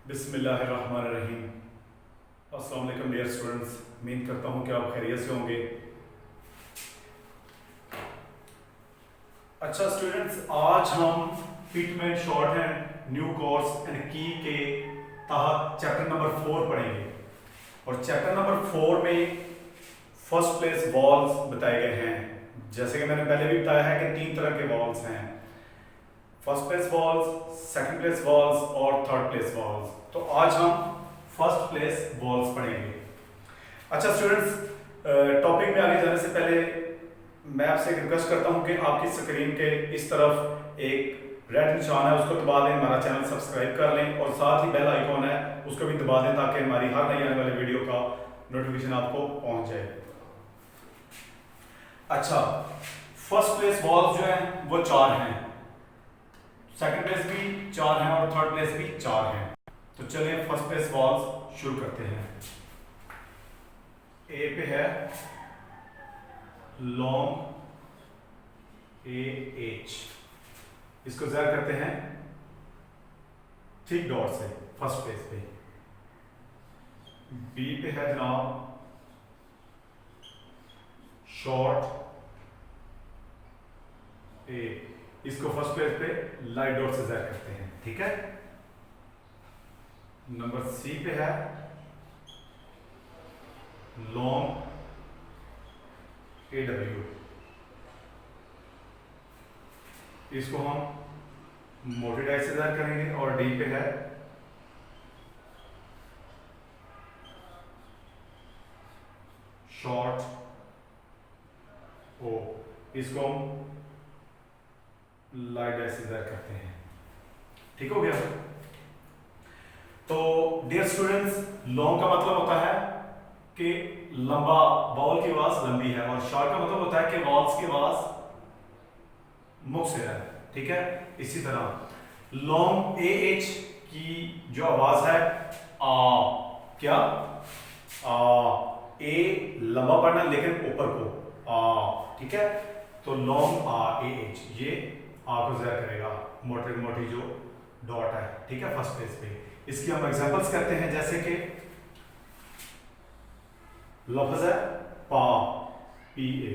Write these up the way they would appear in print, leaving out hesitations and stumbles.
बिस्मिल्लाहिर्रहमानिर्रहीम। अस्सलाम वालेकुम डियर स्टूडेंट्स, उम्मीद करता हूँ कि आप खैरियत से होंगे। अच्छा स्टूडेंट्स, आज हम fitment short hand new course and की के तहत चैप्टर नंबर 4 पढ़ेंगे और चैप्टर नंबर 4 में फर्स्ट प्लेस वॉल्स बताए गए हैं। जैसे कि मैंने पहले भी बताया है कि 3 तरह के वॉल्स हैं, first place walls, second place walls और थर्ड प्लेस वॉल्स। तो आज हम फर्स्ट प्लेस वॉल्स पढ़ेंगे। अच्छा स्टूडेंट्स, टॉपिक में आगे जाने से पहले मैं आपसे एक रिक्वेस्ट करता हूं कि आपकी स्क्रीन के इस तरफ एक रेड निशान है, उसको दबा दें, हमारा चैनल सब्सक्राइब कर लें और साथ ही बेल आइकॉन है उसको भी दबा दें ताकि हमारी हर नई आने वाली वीडियो का नोटिफिकेशन आपको पहुंच जाए। अच्छा, फर्स्ट प्लेस वॉल्स जो हैं वो 4 हैं, सेकंड प्लेस भी 4 हैं और थर्ड प्लेस भी 4 हैं। तो चलिए फर्स्ट प्लेस वॉल्स शुरू करते हैं। ए पे है लॉन्ग ए एच, इसको ज़ाहिर करते हैं थिक डॉट से फर्स्ट प्लेस पे। बी पे है जनाब शॉर्ट ए, इसको फर्स्ट प्लेस पे लाइट डॉट से ज़ाहिर करते हैं, ठीक है। नंबर सी पे है लॉन्ग ए डब्ल्यू, इसको हम मोटी डाई से ज़ाहिर करेंगे। और डी पे है शॉर्ट ओ, इसको हम लाइट डाई से ज़ाहिर करते हैं, ठीक हो गया। तो डियर स्टूडेंट्स, लॉन्ग का मतलब होता है कि लंबा, बाउल की आवाज लंबी है, और शॉर्ट का मतलब होता है कि वॉल्स की आवाज मुख से है, ठीक है। इसी तरह लॉन्ग ए एच की जो आवाज है आ, क्या आ, ए लंबा पढ़ना लेकिन ऊपर को आ, ठीक है। तो लॉन्ग आ ए एच, ये आ को ज़ाहिर करेगा, मोटी मोटी जो डॉट है, ठीक है, फर्स्ट पेज पे। इसकी हम एग्जांपल्स करते हैं, जैसे कि लफ्ज है पा, पी ए,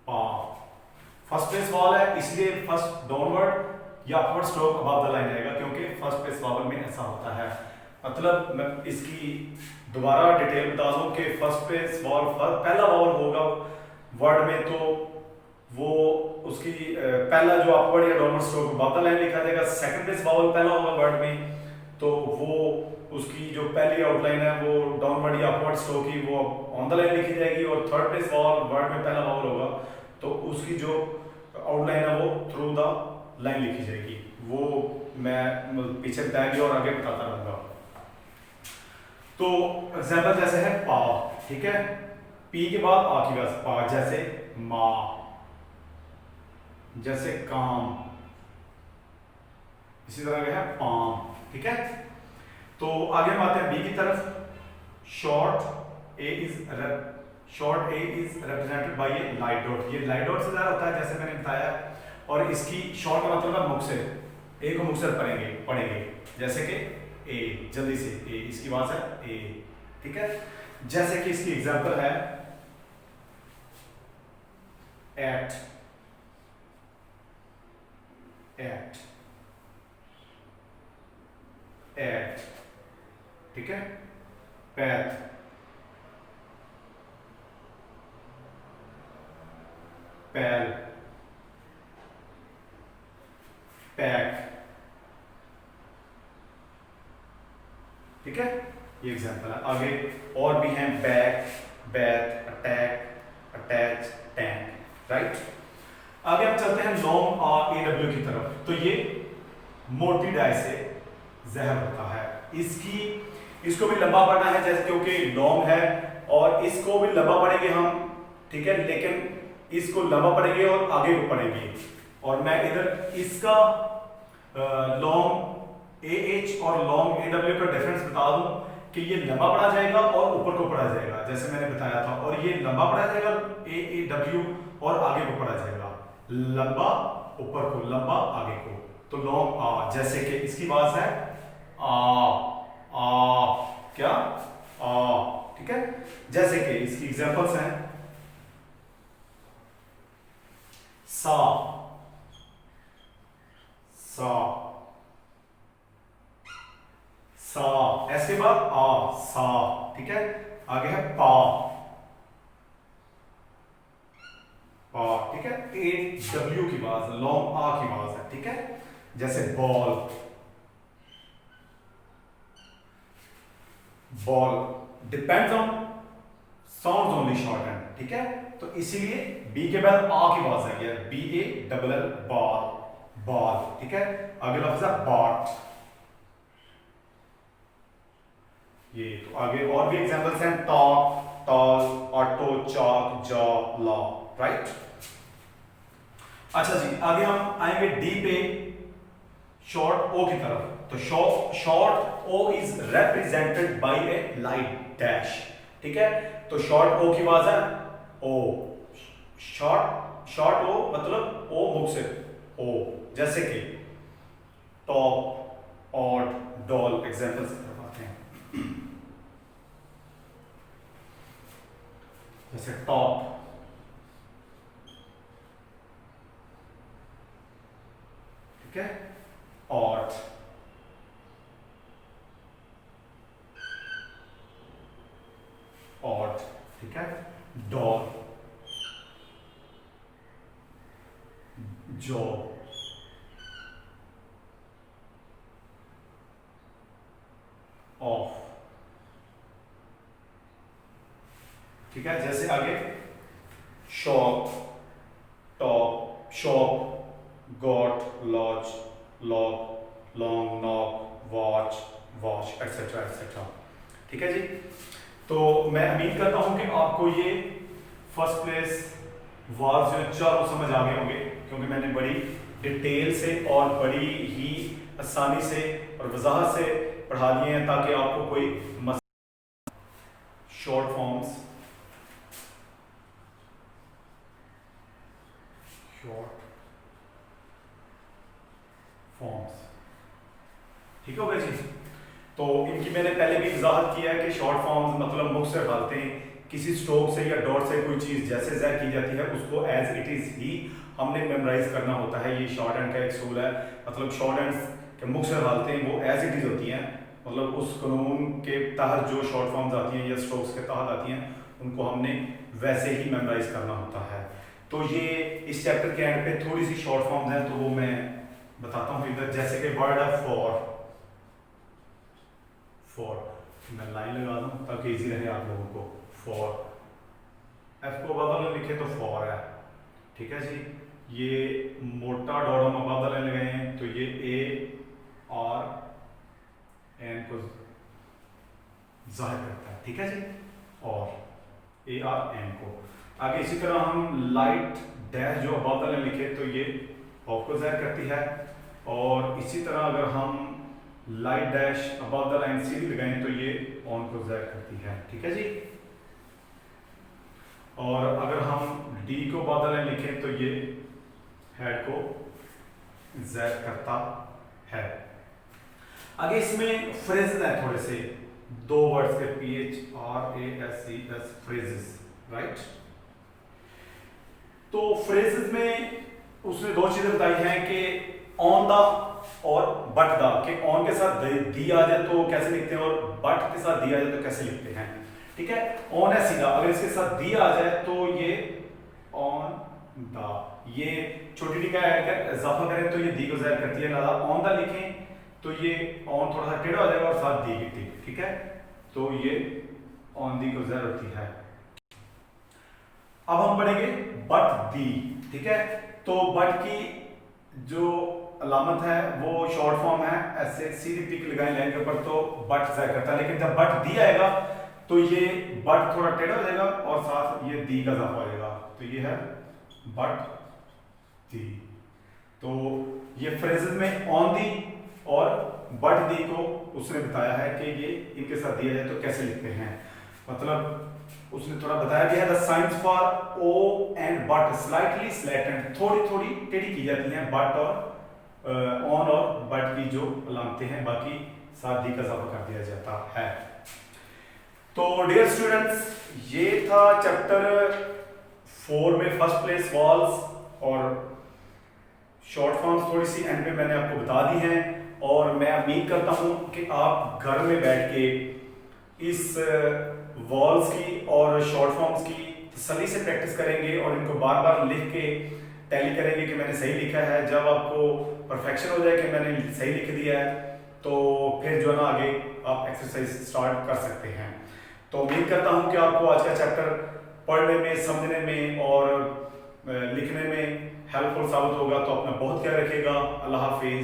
पा फर्स्ट प्लेस वॉल है, इसलिए फर्स्ट डाउनवर्ड या upward stroke above the line आएगा, क्योंकि फर्स्ट प्लेस वॉवल में ऐसा होता है। मतलब मैं इसकी दोबारा डिटेल बता दूं कि फर्स्ट प्लेस वॉल पहला वॉवल होगा वर्ड में, तो वो उसकी पहला जो अपवर्ड या downward stroke above the line लिखा जाएगा। सेकंड प्लेस वॉवल पहला होगा वर्ड में, तो वो उसकी जो पहली आउटलाइन है वो डाउनवर्ड या अपवर्ड स्ट्रोक की वो ऑन द लाइन लिखी जाएगी। और थर्ड प्लेस वॉवल वर्ड में पहला वॉवल होगा तो उसकी जो आउटलाइन है वो थ्रू द लाइन लिखी जाएगी। वो मैं पीछे बताएंगे और आगे बताता रहूंगा। तो एग्जाम्पल जैसे है पा, ठीक है, पी के बाद आ की बस पा, जैसे माँ, जैसे काम, इसी तरह का है पाम, ठीक है। तो आगे हम आते हैं बी की तरफ। Short A is represented by a light dot, ये लाइट डॉट से ज़्यादा होता है जैसे मैंने बताया, और इसकी शॉर्ट का मतलब है मुक्सर, ए को मुक्सर पढ़ेंगे, जैसे कि ए, जल्दी से ए, इसकी आवाज है ए, ठीक है। जैसे कि इसकी एग्जांपल है एट, एट, एट, ठीक है, पैथ, पैल, पैक, ठीक है, ये एग्जांपल है। आगे और भी हैं back, bath, attack, attach, tank, right. आगे हम चलते हैं लॉन्ग ए डब्ल्यू की तरफ। तो ये मोटी डाई से ज़हर होता है, इसको भी लंबा पढ़ना है, जैसे क्योंकि लॉन्ग है और इसको भी लंबा पढ़ेंगे हम, ठीक है, लेकिन इसको लंबा पढ़ेंगे और आगे को पढ़ेंगे। और मैं इधर इसका लॉन्ग ए एच और लॉन्ग ए डब्ल्यू का डिफरेंस बता दूं कि ये लंबा पढ़ा जाएगा और ऊपर को पढ़ा जाएगा, जैसे मैंने बताया था। और ये लंबा पढ़ा जाएगा ए ए डब्ल्यू और आगे को पढ़ा जाएगा। लंबा ऊपर को, लंबा आगे को, तो लॉन्ग आ। जैसे कि इसकी आवाज है आ, क्या आ, ठीक है। जैसे कि इसकी एग्जांपल्स हैं सा, सा, सा, ऐसे बाद आ, सा, ठीक है। आगे है पा, पा, ठीक है। ए डब्ल्यू की आवाज, लॉन्ग आ की आवाज है, ठीक है। जैसे ball, ball, depends on sounds only short hand, ठीक है। तो इसीलिए बी के बाद आ की आवाज आई है, B A double L, ball, ball, ठीक है। आगे लफ्ज है बाट, ये। तो आगे और भी एग्जांपल्स हैं talk, tall, auto, chalk, jaw, law, right. अच्छा जी, आगे हम आएंगे डी पे, शॉर्ट ओ की तरफ। तो short O is represented by a light dash, ठीक है। तो शॉर्ट ओ की आवाज है ओ, शॉर्ट ओ मतलब ओ मुख से ओ। जैसे कि टॉप, ऑड, डॉल, एग्जांपल्स की तरफ आते हैं। जैसे टॉप, ठीक है, ऑड, ऑड, ठीक है, डॉल, जॉ, ऑफ, ठीक है। जैसे आगे shop, top, shop, got, lodge, lock, long, knock, watch, watch, etcetera etcetera, ठीक है जी। तो मैं उम्मीद करता हूं कि आपको ये फर्स्ट प्लेस वर्ब्स जो चारों समझ आ गए होंगे, क्योंकि मैंने बड़ी डिटेल से और बड़ी ही आसानी से और वजाहत से पढ़ा दिए हैं, ताकि आपको कोई शॉर्ट फॉर्म्स, शॉर्ट फॉर्म्स, ठीक हो गया जी। तो इनकी मैंने पहले भी वजाहत किया है कि शॉर्ट फॉर्म्स मतलब मुख से डालते हैं, किसी स्ट्रोक से या डॉट से कोई चीज जैसे ज़ाहिर की जाती है उसको एज इट इज ही हमने मेमोराइज करना होता है। ये शॉर्ट हैंड का एक सूल है, मतलब शॉर्ट हैंड्स के मुख से डालते हैं वो एज इट इज होती हैं, मतलब उस कानून के तहत जो शॉर्ट फॉर्म्स आती हैं या स्ट्रोक्स के तहत आती हैं उनको हमने वैसे ही मेमोराइज करना होता है। तो ये इस चैप्टर के एंड पे थोड़ी सी शॉर्ट फॉर्म्स हैं, तो वो मैं बताता हूँ इधर। जैसे कि वर्ड है फॉर, फॉर, मैं लाइन लगा दूं ताकि इजी रहे आप लोगों को। फॉर, एफ को बदल लिखे तो फॉर है, ठीक है जी। ये मोटा डॉट हम बदल लगाए हैं तो ये ए और एन को जाहिर करता है, ठीक है जी, और ए आर एन को। आगे इसी तरह हम लाइट डैश जो बादल में लिखे तो ये ऑफ को जाहिर करती है, और इसी तरह अगर हम light dash about the line सीधी लगाएं तो ये ऑन को जाहिर करती है, ठीक है जी। और अगर हम डी को बादल में लिखें तो ये हेड को जाहिर करता है। आगे इसमें फ्रेजेस हैं थोड़े से, दो वर्ड्स के, PHRASES, फ्रेजेस, राइट। तो फ्रेजेस में उसने दो चीजें बताई हैं कि ऑन द और बट द, कि ऑन के साथ दी आ जाए तो कैसे लिखते हैं और बट के साथ दी आ जाए तो कैसे लिखते हैं, ठीक है। ऑन है सीधा, अगर इसके साथ दी आ जाए तो ये ऑन द, ये छोटी डी का इजाफा करें तो ये दी को जाहिर करती है, लिहाजा ऑन द लिखें तो ये ऑन थोड़ा सा टेढ़ा हो जाएगा और साथ दी की टी, ठीक है। तो ये ऑन दी को जाहिर होती है। अब हम पढ़ेंगे बट दी, ठीक है। तो बट की जो अलामत है वो शॉर्ट फॉर्म है, ऐसे सीधी टिक लगाएं लाइन के ऊपर तो बट जाहिर करता है, लेकिन जब बट दी आएगा तो ये बट थोड़ा टेढ़ा हो जाएगा और साथ ये दी का इजाफा हो जाएगा, तो ये है बट दी। तो ये फ्रेजेस में ऑन दी और बट दी को उसने बताया है कि ये इनके साथ दिया जाए तो कैसे लिखते हैं। मतलब उसने थोड़ा बताया भी है, the science for O and but slightly slanted, थोड़ी थोड़ी टेढ़ी की जाती हैं बट और ऑन और बट की जो अलामतें हैं, बाकी सादगी का इजाफा कर दिया जाता है। तो डियर स्टूडेंट्स, ये था चैप्टर 4 में फर्स्ट प्लेस वॉल्स, और शॉर्ट फॉर्म्स थोड़ी सी एंड पे मैंने आपको बता दी हैं, और मैं उम्मीद करता हूं कि आप घर में बैठ के इस वॉल्स की और शॉर्ट फॉर्म्स की तसल्ली से प्रैक्टिस करेंगे और इनको बार बार लिख के टैली करेंगे कि मैंने सही लिखा है। जब आपको परफेक्शन हो जाए कि मैंने सही लिख दिया है, तो फिर जो है ना आगे आप एक्सरसाइज स्टार्ट कर सकते हैं। तो उम्मीद करता हूं कि आपको आज का चैप्टर पढ़ने में, समझने में और लिखने में हेल्पफुल साबित होगा। तो अपना बहुत ख्याल रखिएगा। अल्लाह हाफिज।